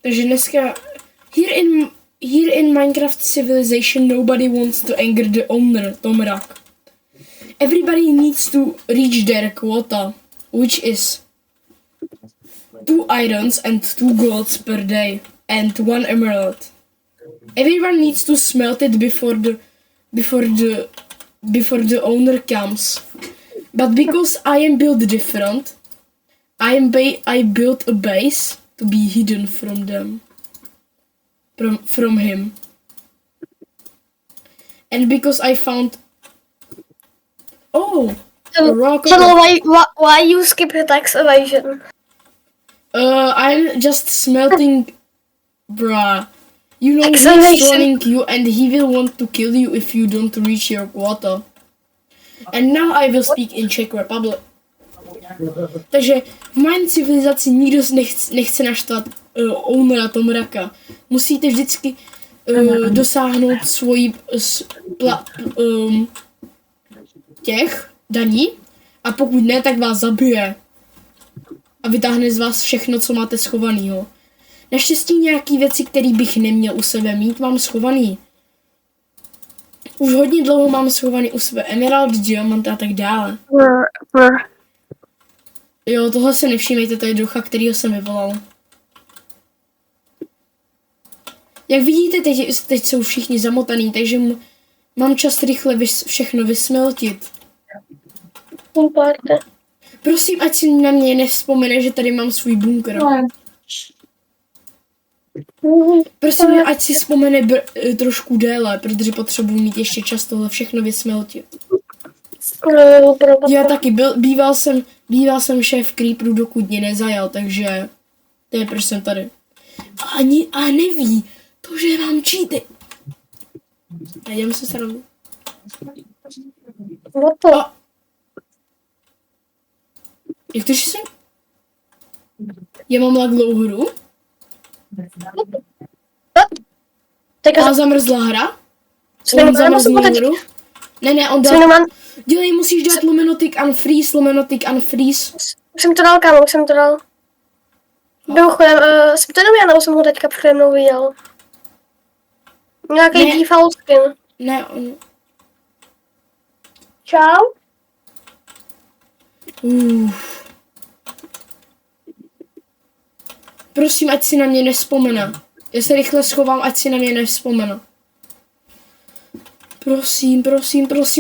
Takže dneska here in Minecraft Civilization nobody wants to anger the owner, Tomrak. Everybody needs to reach their quota, which is 2 irons and 2 golds per day and 1 emerald. Everyone needs to smelt it before the owner comes. But because I am built different, I built a base to be hidden from them. From him. And because I found a rock. So why you skip the tax evasion? I'm just smelting, bruh. You know he's Exclamation. trolling you and he will want to kill you if you don't reach your quota. And now I will speak in Czech Republic. Takže v Mine civilizaci nikdo nechce naštvat ownera Tomraka. Musíte vždycky dosáhnout svojí těch daní a pokud ne, tak vás zabije. A vytáhne z vás všechno, co máte schovanýho. Naštěstí nějaký věci, které bych neměl u sebe mít, mám schovaný. Už hodně dlouho mám schovaný u sebe Emerald, Diamant a tak dále. Jo, tohle se nevšímejte, to je ducha, kterýho jsem vyvolal. Jak vidíte, teď jsou všichni zamotaný, takže mám čas rychle všechno vysmeltit. Prosím, ať si na mě nevzpomene, že tady mám svůj bunkr. Prosím, ať si vzpomene trošku déle, protože potřebuji mít ještě čas tohle všechno vysmeltit. Já taky, býval jsem šéf Creeperu, dokud mě nezajal, takže to je proč jsem tady. A neví to, že mám cheaty. A jdem se srandu. Jak to, že jsem? Já mám laglou hru? A zamrzla hra? On zamrzl hru? Ne, on dal... Dělej, musíš dát lomenotik unfreeze. Už jsem to dal, kámo, už jsem to dal. Mimochodem, jsem to jenom já, nebo jsem ho teďka přede mnou viděl. Nějaký default skin. Ne, on... Čau. Prosím, ať si na mě nevzpomene. Já se rychle schovám, ať si na mě nevzpomene. Prosím,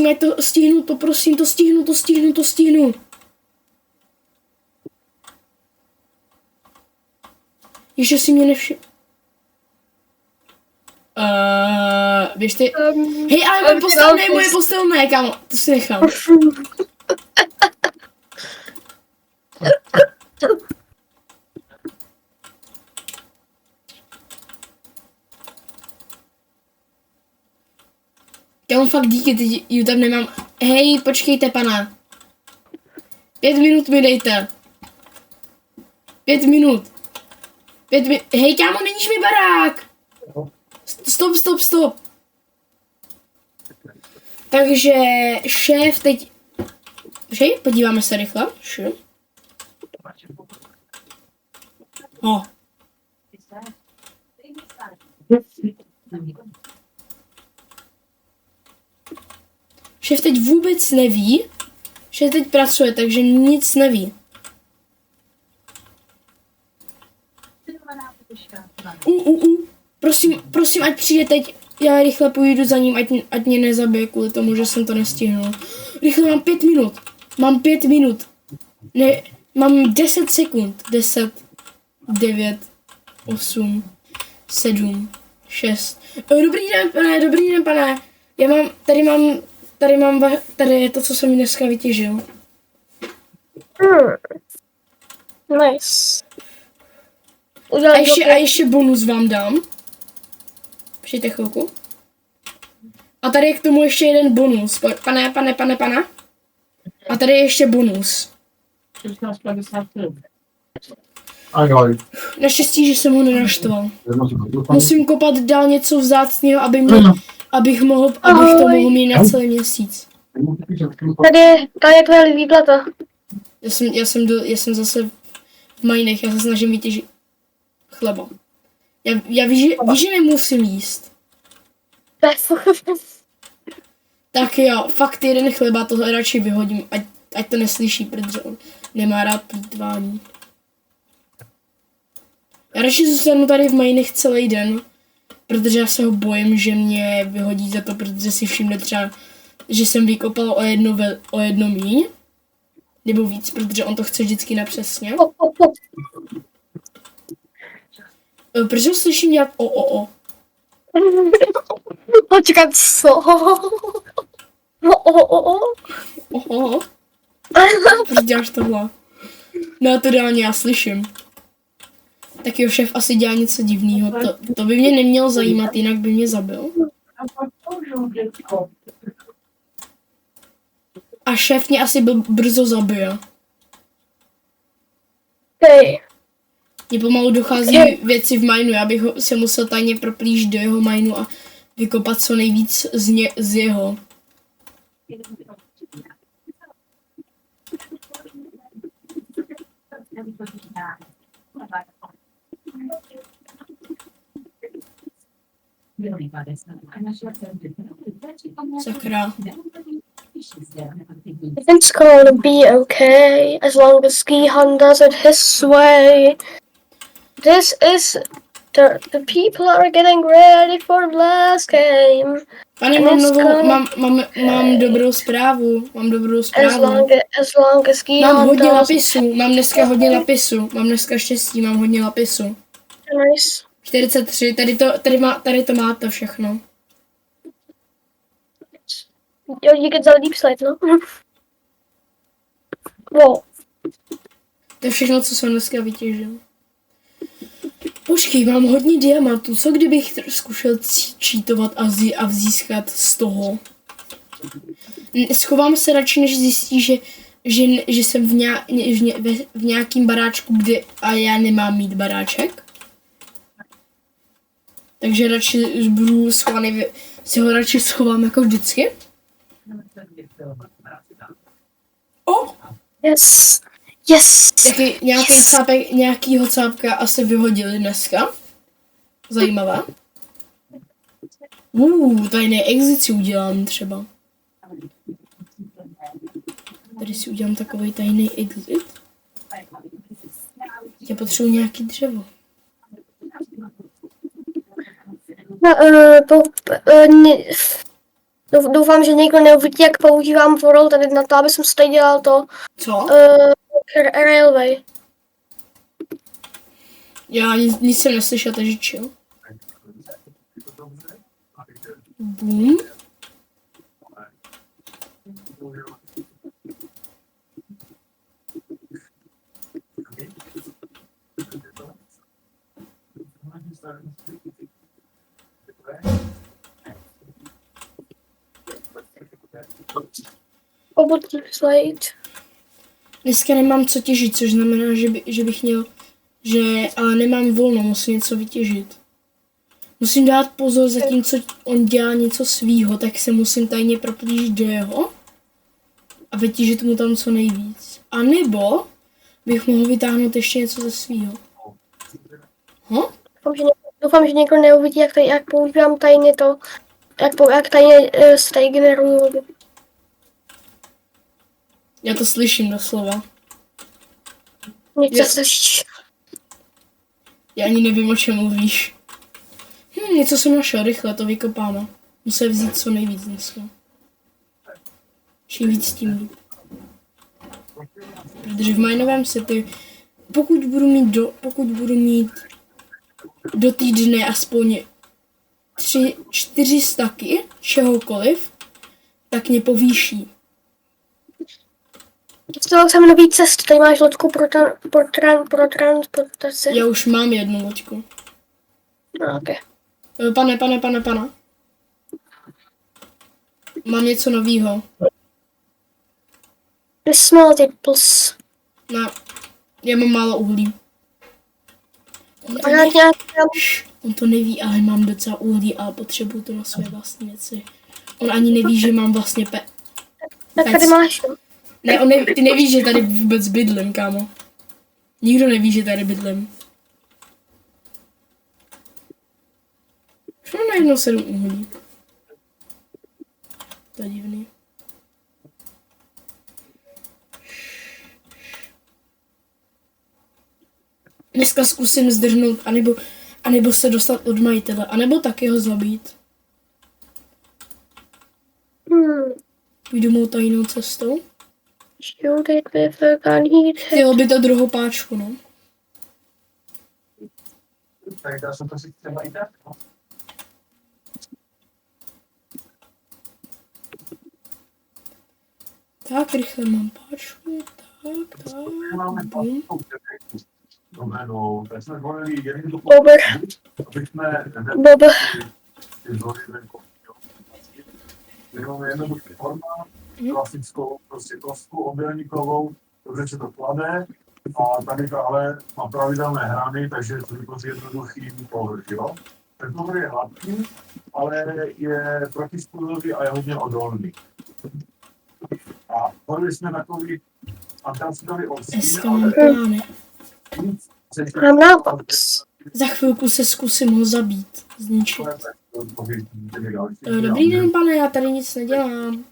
ať to stihnu, to stihnu. Ještě si mě běžte. Hej, ale moje postel ne, kámo, to si nechám. Já mám fakt díky, teď YouTube nemám. Hej, počkejte, pana. 5 minut mi dejte. 5 minut. Hej, kámo, neníš mi barák. Stop. Takže šéf teď... Počkej, podíváme se rychle. Šéf teď vůbec neví, že teď pracuje, takže nic neví. Prosím, ať přijde teď, já rychle půjdu za ním, ať mě nezabije kvůli tomu, že jsem to nestihnul. Rychle, mám 5 minut. Ne, mám 10 sekund. 10, 9, 8, 7, 6. Dobrý den, pane. Tady je to, co jsem dneska vytěžil. Nice. A ještě bonus vám dám. Přijďte chvilku. A tady je k tomu ještě jeden bonus. Pane. A tady je ještě bonus. Naštěstí, že jsem ho nenaštval. Musím kopat dál něco vzácného, abych to mohl mít na celý měsíc. Tady je tvoje výplata. Já jsem zase v minech, já se snažím vytěžit chleba. Já víš, že nemusím jíst. Tak jo, fakt jeden chleba, to radši vyhodím, ať to neslyší, protože on nemá rád plýtvání. Já radši zůstanu tady v Majnech celý den, protože já se ho bojím, že mě vyhodí za to, protože si všimne třeba, že jsem vykopal o jedno míň, nebo víc, protože on to chce vždycky na přesně. Proč ho slyším dělat o? Počkat, co? Oho. Proč děláš tohle? No to reálně já slyším. Tak jo, šéf asi dělá něco divného. To by mě nemělo zajímat, jinak by mě zabil. A šéf mě asi brzo zabije. Hej. Mně pomalu dochází věci v minu, já bych se musel tajně proplížit do jeho minu a vykopat co nejvíc z jeho. Sakra. It's gonna be okay as long as Gihan does it his way. This is the people are getting ready for the last game. Pane, mám dobrou zprávu. Mám dobrou As zprávu. long as Gihan Mám hodně does lapisů. Mám dneska hodně lapisů. Mám dneska štěstí, mám hodně lapisů. nice. 43, tady to máte všechno. Jo, díky za deep slide, no. Wow. To je všechno, co jsem dneska vytěžil. Počkej, mám hodně diamantů. Co kdybych zkušel cheatovat a získat z toho? Schovám se radši, než zjistí, že jsem v nějakým baráčku, kde a já nemám mít baráček. Takže radši budu schovaný, si ho radši schovám jako vždycky. Yes. Yes. Taky nějakýho cápka asi vyhodili dneska. Zajímavé. Tajný exit si udělám třeba. Tady si udělám takový tajný exit. Já potřebuji nějaký dřevo. Doufám, že někdo neuvidí, jak používám World tady na to, aby jsem si tady dělal to. Co? Railway. Já nic jsem neslyšel, takže chill. Boom. Obotní slide. Dneska nemám co těžit, což znamená, že bych měl, ale nemám volno, musím něco vytěžit. Musím dát pozor, zatímco on dělá něco svýho, tak se musím tajně proplížit do jeho a vytěžit mu tam co nejvíc. A nebo bych mohl vytáhnout ještě něco ze svýho. Doufám, že někdo neuvidí, jak používám tajně to, jak tajně se tady generuju vodu. Já to slyším doslova. Něco slyšíš. Já ani nevím, o čem mluvíš. Něco jsem našel, rychle to vykopáme. Musím vzít co nejvíc dneska. Čím víc, tím líp. Protože v Minovém sety, pokud budu mít do týdne aspoň 3-4 staky čehokoliv, tak mě povýší. Dostal jsem nový cest, tady máš loďku pro transportaci. Já už mám jednu loďku. No, okay. Pane. Mám něco novýho. Multiples. No, já mám málo uhlí. On to neví, ale mám docela uhlí a potřebuju to na své vlastní věci. On ani neví, že mám vlastně Tak tady máš. Ne, ty nevíš, že tady vůbec bydlím, kámo. Nikdo neví, že tady bydlím. mám najednou 7 uhlí. To je divný. Dneska zkusím zdrhnout, anebo se dostat od majitele, anebo taky ho zabít. Půjdu mou tajnou cestou. Shoot it with a gun, heat it. Chtělo by to druhou páčku, no. Tak já jsem to si třeba i tak, no. Tak, rychle mám páčku, tak, Máme bum. Dobré, no, tak jsme zvolili jeden do Bober. aby jsme Bober. ty zóny venku. Máme jednoduchý formát, klasickou, prostě kostku obělníkovou, dobře se to klade, a tady to ale má pravidelné hrany, takže to je prostě jednoduchý povrch, jo. Ten povrch je hladký, ale je protispůsobivý a je hodně odolný. A volili jsme takový antarktikový odstín, Dneska mám ale plány. nic se Mám nápad. Za chvilku se zkusím ho zabít, zničit. Dobrý den, pane, já tady nic nedělám.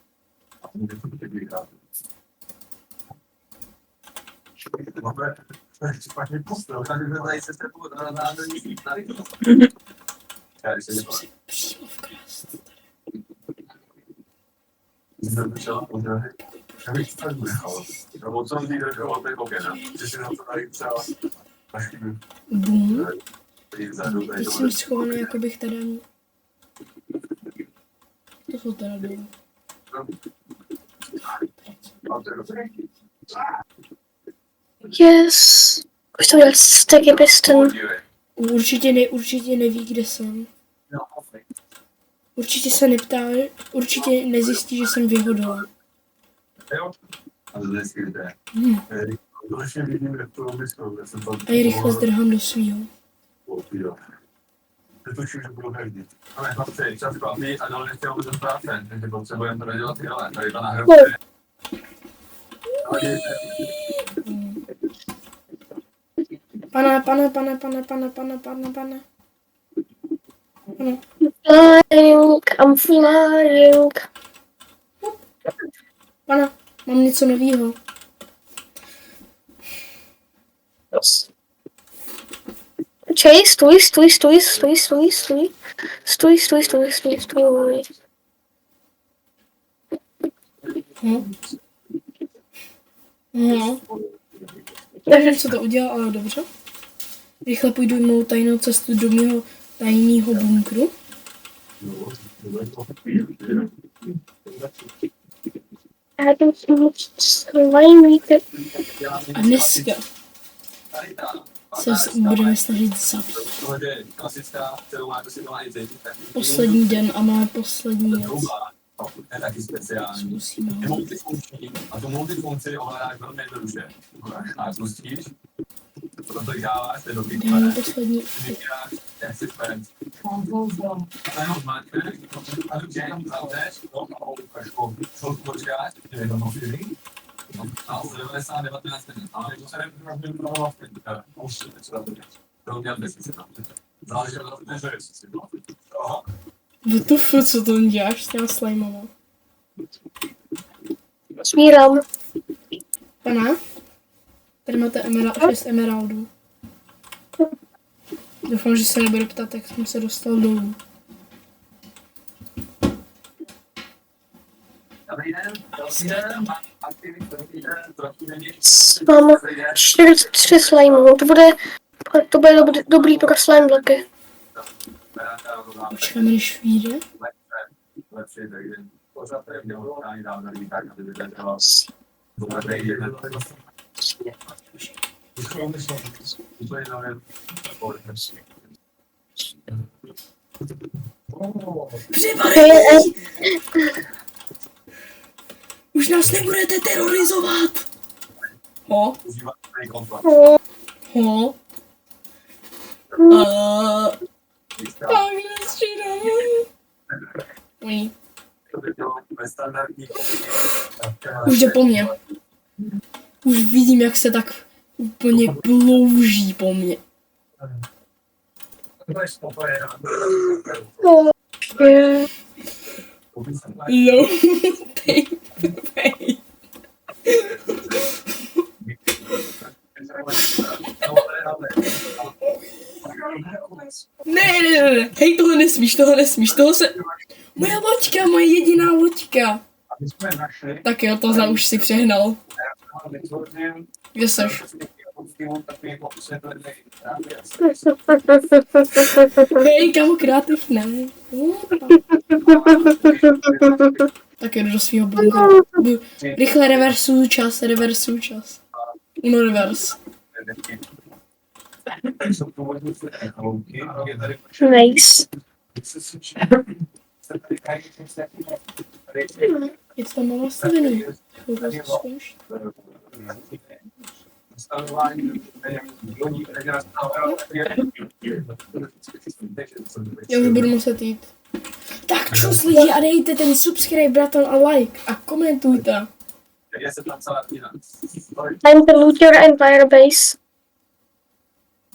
Špatně postel, tady tady se tebou nádherný tady. Musím si přímo vkrást. Já bych to nechal. Nebo co mi drželo ten okena, že si na to tady třeba Bum. vzadu. Teď jsem schovaný, jako bych tady ani... To jsou teda dolů. Yes. Už to udělal sticky piston. Určitě neví, kde jsem. Určitě se neptá, určitě nezjistí, že jsem v jeho dole. A je rychle zdrhám do svýho. Netuším, že budu hrdit. Ale chlapci, čas platí a dál nechtěl být práce, takže potřebujeme to dělat tyhle. Tady to nahrává. Pane. Ano. Flying, I'm flying. Pane, mám něco novýho. Čej, stůj. No. Nevím, co to udělal, ale dobře. Rychle půjdu mou tajnou cestu do mého tajného bunkru. A dneska se budeme snažit zabít. Poslední den a máme poslední věc. Je taky speciální. Zkusíme Je ho. multifunkční a tu multifunkci ovládáš velmi jednoduše. A spustíš, potom to děláš, to je dobrý Dám kvůle. poslední. Ty vybíráš assistent. A jenom zmáčkneš, a tu tam zavřeš, šolku počkáš, ty je to mozily. A 90-19 minut. Ale to se nevypadá v ten. Už se třeba budeš. To udělat bez se tam. Záleží na tom, že jsi Aha. WTF, co to děláš s těma slimama? Smírám. Pana? Tady máte 6 emeraldů. Doufám, že se nebude ptát, jak jsem se dostal dolů. Dobrý den, Mám 43 slimeů. To bude dobrý pro slime bloky. Počkáme, než vyjde. Už nás nebudete terorizovat! Ho? Ho? Tak, Oni. Už jde po mně. Už vidím, jak se tak úplně plouží po mně. Yeah. Low takeaway. Ne. Hej, tohle nesmíš, toho se... Moje jediná loďka. Tak jo, to za už si přehnal. Kde seš? Hej, kamo, kreativ, ne. Tak jdu do svýho bunkru. Rychle reversuju čas. Uno reverse. Nice. Je to tam mám nastavený. Já už budu muset jít. Tak čus lidi a dejte ten subscribe button a like a komentujte. Time to loot your entire base.